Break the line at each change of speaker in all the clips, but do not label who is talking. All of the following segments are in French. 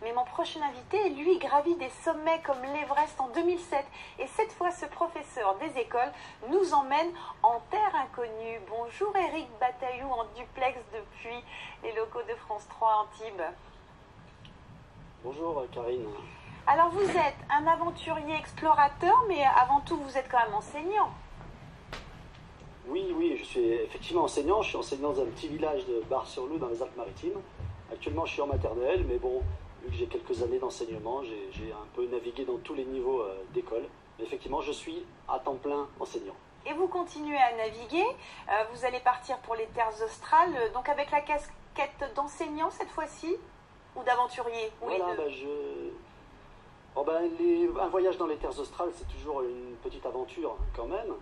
Mais mon prochain invité, lui, gravit des sommets comme l'Everest en 2007. Et cette fois, ce professeur des écoles nous emmène en terre inconnue. Bonjour Éric Bataillou, en duplex depuis les locaux de France 3 Antibes.
Bonjour Karine.
Alors vous êtes un aventurier explorateur, mais avant tout vous êtes quand même enseignant.
Oui, je suis effectivement enseignant. Je suis enseignant dans un petit village de Bar-sur-Loup dans les Alpes-Maritimes. Actuellement je suis en maternelle, mais bon, vu que j'ai quelques années d'enseignement, j'ai un peu navigué dans tous les niveaux d'école. Mais effectivement je suis à temps plein enseignant.
Et vous continuez à naviguer, vous allez partir pour les terres australes, donc avec la casquette d'enseignant cette fois-ci, ou d'aventurier, ou
voilà,
les deux.
un voyage dans les terres australes, c'est toujours une petite aventure quand même,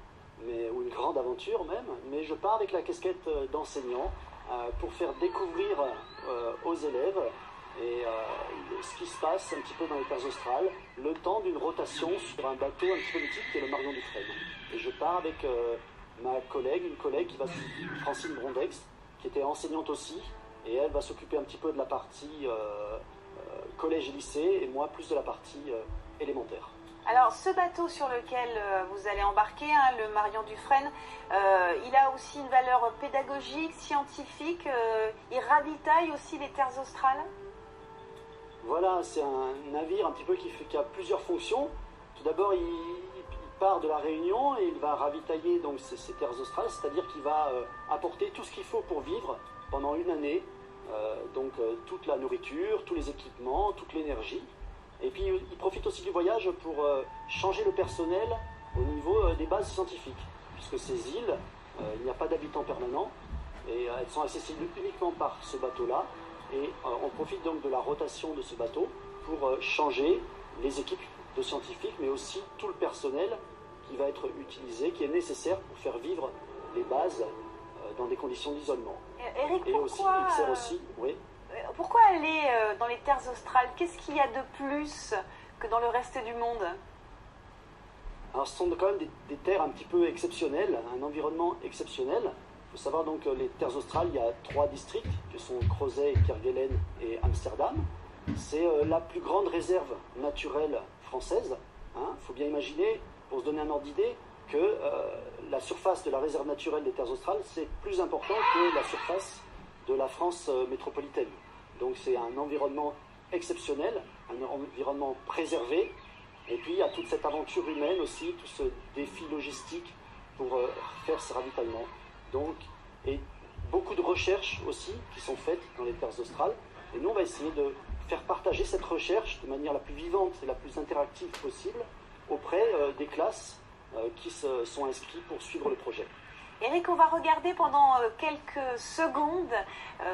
ou une grande aventure même, mais je pars avec la casquette d'enseignant pour faire découvrir aux élèves ce qui se passe un petit peu dans les terres australes, le temps d'une rotation sur un bateau un petit peu mythique qui est le Marion Dufresne. Et je pars avec une collègue qui va Francine Brondex, qui était enseignante aussi, et elle va s'occuper un petit peu de la partie collège et lycée, et moi plus de la partie élémentaire.
Alors ce bateau sur lequel vous allez embarquer, le Marion Dufresne, il a aussi une valeur pédagogique, scientifique, il ravitaille aussi les terres australes?
Voilà, c'est un navire un petit peu qui a plusieurs fonctions. Tout d'abord, il part de la Réunion et il va ravitailler donc ces terres australes, c'est-à-dire qu'il va apporter tout ce qu'il faut pour vivre pendant une année, toute la nourriture, tous les équipements, toute l'énergie. Et puis il profite aussi du voyage pour changer le personnel au niveau des bases scientifiques, puisque ces îles, il n'y a pas d'habitants permanents, et elles sont accessibles uniquement par ce bateau-là. Et on profite donc de la rotation de ce bateau pour changer les équipes de scientifiques, mais aussi tout le personnel qui va être utilisé, qui est nécessaire pour faire vivre les bases dans des conditions d'isolement.
Éric,
et aussi, il sert aussi, oui.
Pourquoi aller dans les terres australes? Qu'est-ce qu'il y a de plus que dans le reste du monde?
Alors ce sont quand même des terres un petit peu exceptionnelles, un environnement exceptionnel. Il faut savoir donc que les terres australes, il y a 3 districts, qui sont Crozet, Kerguelen et Amsterdam. C'est la plus grande réserve naturelle française. Il faut bien imaginer, pour se donner un ordre d'idée, que la surface de la réserve naturelle des terres australes, c'est plus important que la surface de la France métropolitaine. Donc c'est un environnement exceptionnel, un environnement préservé. Et puis il y a toute cette aventure humaine aussi, tout ce défi logistique pour faire ce ravitaillement. Donc, et beaucoup de recherches aussi qui sont faites dans les terres australes. Et nous, on va essayer de faire partager cette recherche de manière la plus vivante et la plus interactive possible auprès des classes qui se sont inscrites pour suivre le projet.
Éric, on va regarder pendant quelques secondes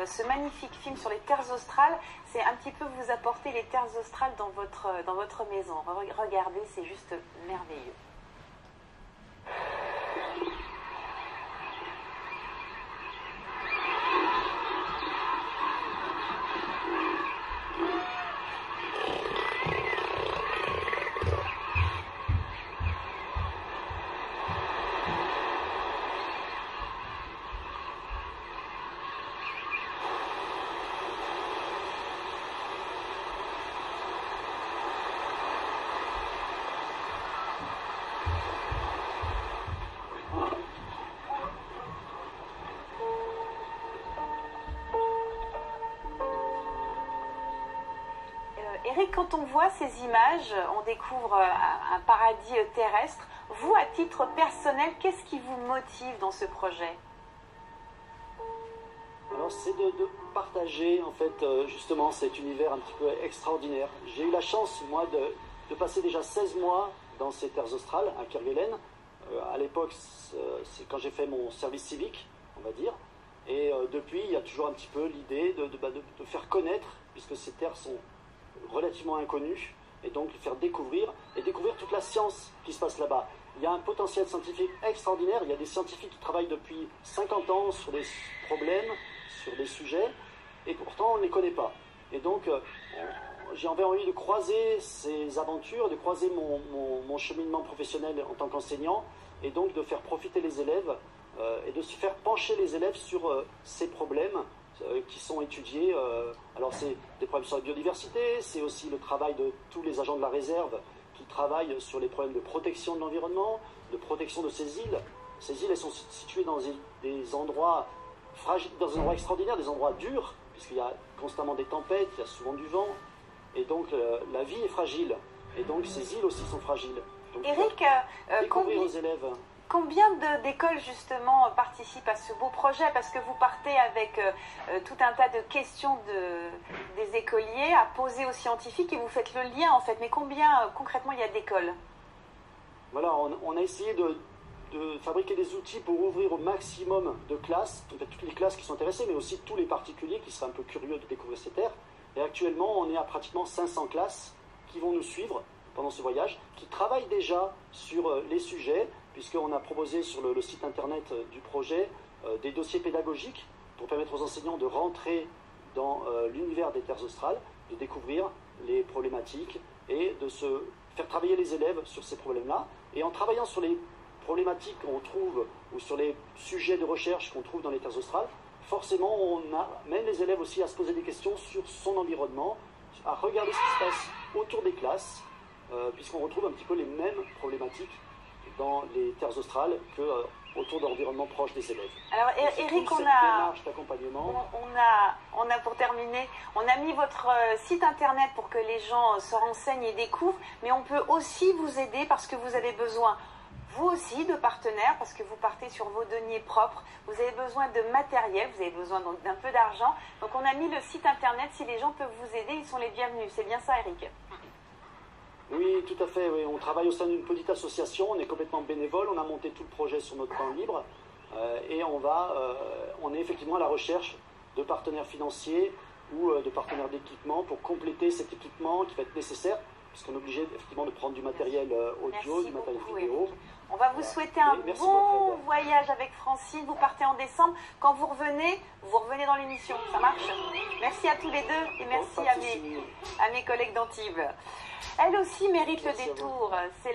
ce magnifique film sur les terres australes. C'est un petit peu vous apporter les terres australes dans votre maison. Regardez, c'est juste merveilleux. Éric, quand on voit ces images, on découvre un paradis terrestre. Vous, à titre personnel, qu'est-ce qui vous motive dans ce projet?
Alors c'est de partager en fait justement cet univers un petit peu extraordinaire. J'ai eu la chance moi de passer déjà 16 mois dans ces terres australes à Kerguelen. À l'époque, c'est quand j'ai fait mon service civique, on va dire. Et depuis, il y a toujours un petit peu l'idée de faire connaître, puisque ces terres sont relativement inconnues, et donc de faire découvrir toute la science qui se passe là-bas. Il y a un potentiel scientifique extraordinaire. Il y a des scientifiques qui travaillent depuis 50 ans sur des problèmes, sur des sujets, et pourtant on ne les connaît pas. Et donc j'avais envie de croiser ces aventures, de croiser mon cheminement professionnel en tant qu'enseignant, et donc de faire profiter les élèves et de se faire pencher les élèves sur ces problèmes, qui sont étudiés. Alors c'est des problèmes sur la biodiversité, c'est aussi le travail de tous les agents de la réserve qui travaillent sur les problèmes de protection de l'environnement, de protection de ces îles. Ces îles, elles sont situées dans des endroits fragiles, dans des endroits extraordinaires, des endroits durs, puisqu'il y a constamment des tempêtes, il y a souvent du vent, et donc la vie est fragile, et donc ces îles aussi sont fragiles. Donc,
Eric,
découvrir aux élèves.
Combien d'écoles justement participent à ce beau projet? Parce que vous partez avec tout un tas de questions des écoliers à poser aux scientifiques et vous faites le lien en fait. Mais combien concrètement il y a d'écoles?
Voilà, on a essayé de fabriquer des outils pour ouvrir au maximum de classes, en fait, toutes les classes qui sont intéressées, mais aussi tous les particuliers qui seraient un peu curieux de découvrir ces terres. Et actuellement, on est à pratiquement 500 classes qui vont nous suivre pendant ce voyage, qui travaillent déjà sur les sujets, puisqu'on a proposé sur le site internet du projet des dossiers pédagogiques pour permettre aux enseignants de rentrer dans l'univers des terres australes, de découvrir les problématiques et de se faire travailler les élèves sur ces problèmes-là. Et en travaillant sur les problématiques qu'on trouve ou sur les sujets de recherche qu'on trouve dans les terres australes, forcément on amène les élèves aussi à se poser des questions sur son environnement, à regarder ce qui se passe autour des classes, puisqu'on retrouve un petit peu les mêmes problématiques dans les terres australes que autour d'environnements proches des élèves.
Alors Eric,
cette démarche d'accompagnement.
On a pour terminer, on a mis votre site internet pour que les gens se renseignent et découvrent, mais on peut aussi vous aider parce que vous avez besoin, vous aussi, de partenaires, parce que vous partez sur vos deniers propres, vous avez besoin de matériel, vous avez besoin donc d'un peu d'argent. Donc on a mis le site internet, si les gens peuvent vous aider, ils sont les bienvenus. C'est bien ça, Eric?
Oui, tout à fait. Oui. On travaille au sein d'une petite association, on est complètement bénévole, on a monté tout le projet sur notre temps libre et on est effectivement à la recherche de partenaires financiers ou de partenaires d'équipement pour compléter cet équipement qui va être nécessaire, puisqu'on est obligé effectivement de prendre du matériel audio,
Merci
du matériel
beaucoup,
vidéo.
Eric. On va vous souhaiter un bon voyage avec Francine. Vous partez en décembre. Quand vous revenez dans l'émission. Ça marche? Merci à tous les deux et merci à mes collègues d'Antibes. Elle aussi mérite le détour. C'est